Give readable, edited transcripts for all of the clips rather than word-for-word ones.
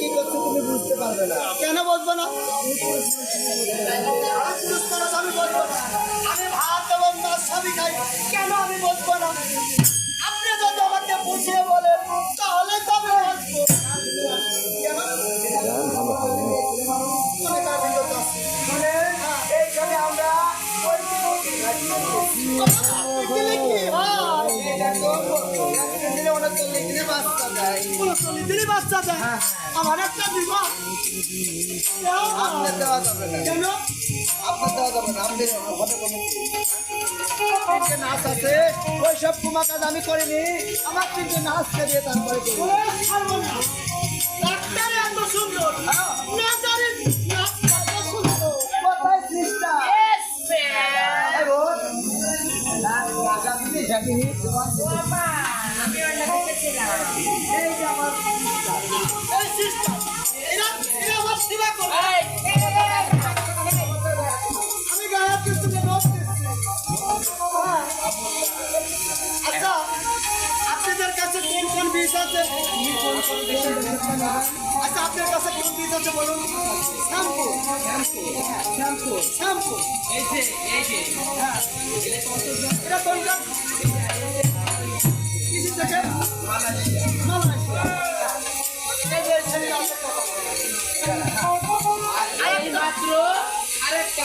কি করছে তুমি বুঝতে পারবে না। কেন বুঝবো না? আমি বলবো না। আমি ভাত এবং মাছ সবই খাই, কেন আমি বুঝবো না? আপনি যদি আমাকে বুঝিয়ে বলেন তাহলে তবে আসবো। কেন? এইখানে আমরা আমার একটা দিব আপনার দেওয়া যাবে না। কেন আপনার দেওয়া যাবে না? আপনি নাচ আছে ওই সব কুমা কাজ আমি করিনি। আমার কিন্তু নাচ দিয়ে তারপরে এত সুন্দর আচ্ছা আপনাদের কাছে কোন কোন বীজ আছে? আচ্ছা আপনার কাছে কোন বীজ আছে বলুন? শ্যাম্পু শ্যাম্পু শ্যাম্পু এই যে এটা কোনটা? কিসের থেকে? মালয়েশিয়া। এই যে মাত্র আরেকটা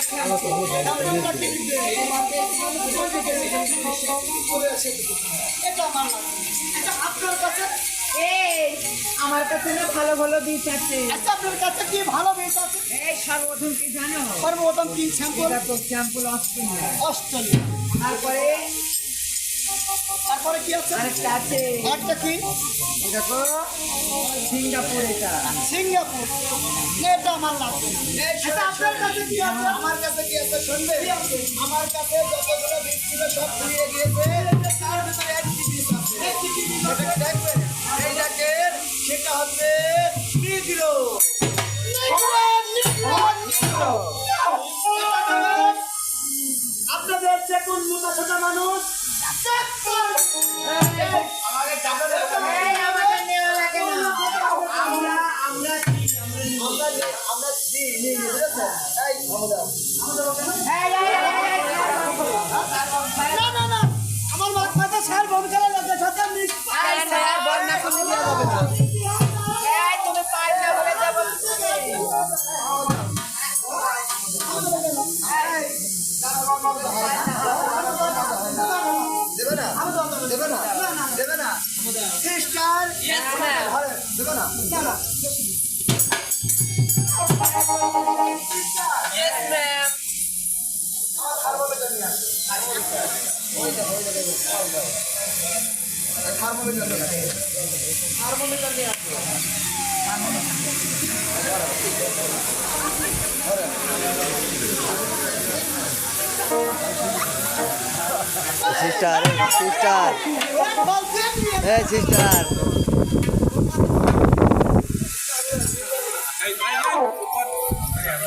আমার কাছে না ভালো ভালো বীজ আছে। আচ্ছা আপনার কাছে কি ভালো বীজ আছে? এই সর্বপ্রথম কি জানো? সর্বপ্রথম কি শ্যাম্পু? Shampoo Australia. অস্ট্রেলিয়া। তারপরে কি আছে? আরেকটা আছে। একটা কি? দেখো সিঙ্গাপুর। এটা সিঙ্গাপুর। এটা আমার লাগবে না। আচ্ছা আপনার কাছে কি আছে? আমার কাছে কি আছে শুনবে? আমার কাছে যতগুলো বীজ ছিল সব ফুরিয়ে গিয়েছে। তার ভিতরে একটি বীজ আছে। সেটাকে দেখবেন। এই দেখেন সেটা হচ্ছে নিগ্রো। আপনাদের যে কোন মোটা সোটা মানুষ আমার মাথা স্যার বন করে লাগে সাথে দেবে না সিস্টার দেবে না সিস্টার সিস্টার এই সিস্টার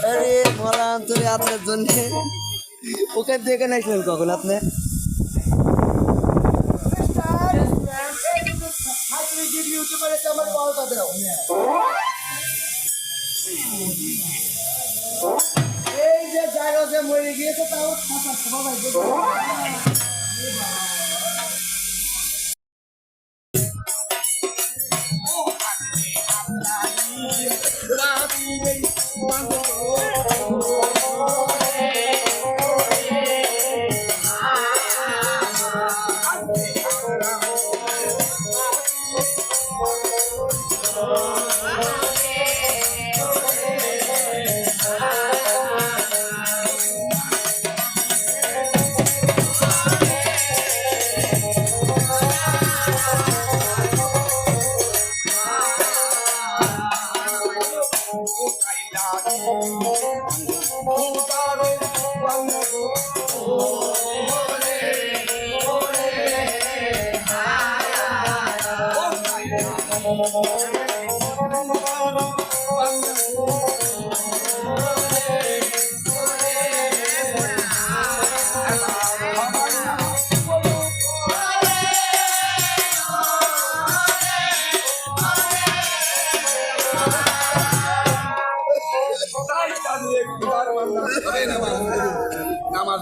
আরে মরান তুই আপনার জন্য ওখান থেকে আসলেন কখন আপনি? আমার পাওয়াটা দাও। এই যে জায়গা যে মরে গিয়েছে তাও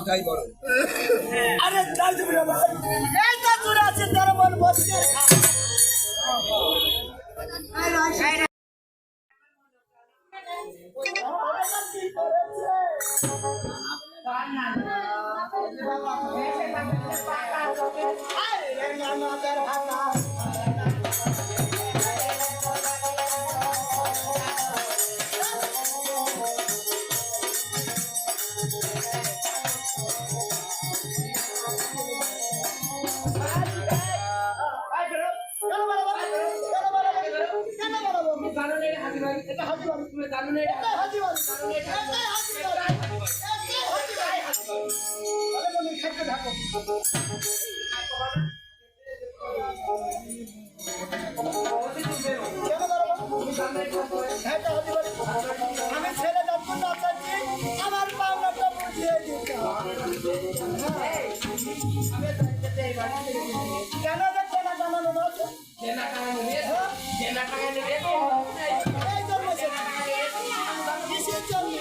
কথাই বড়। আরে যাই তুমি রে ভাই, এই তো জুড়ে আছে তোর মন বসে আমি ছেলে যাবো না চাচ্ছি, আমার পাওনাটা বুঝিয়ে দিতে হবে। কেন দেখছে না জানানো বলছে? এই জন্য সেটা। কিসের জন্য?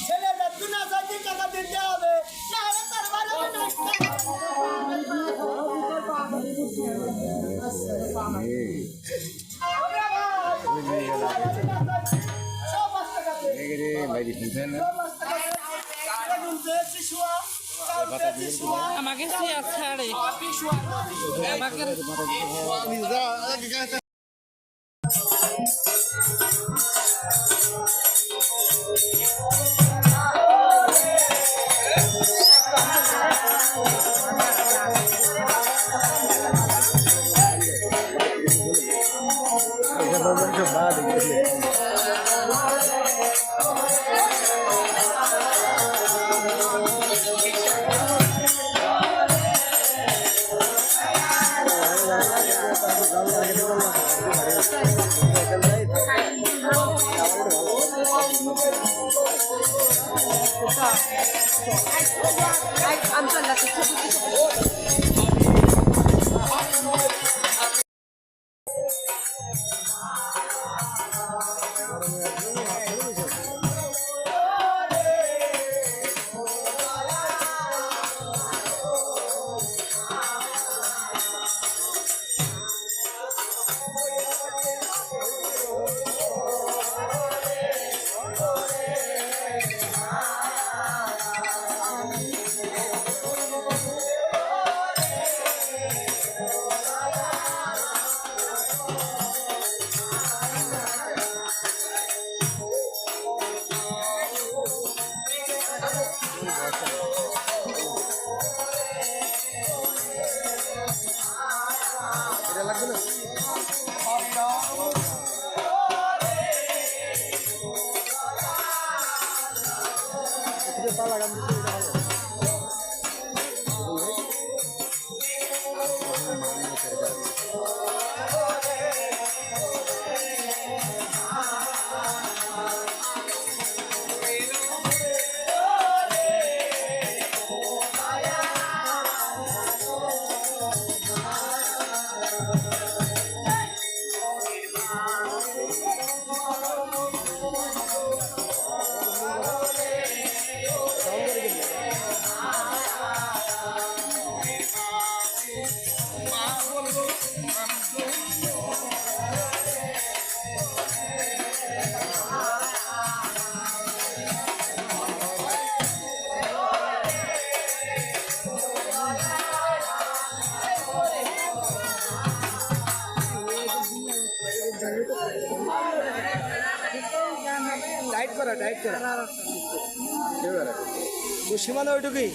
ছেলে যাবো না চাচ্ছি, টাকা দিতে হবে, নাহলে তার বাড়ি নষ্ট আমাকে ছাড়ে আমাকে টাইট করা টাইট করা সীমানা ওইটুকুই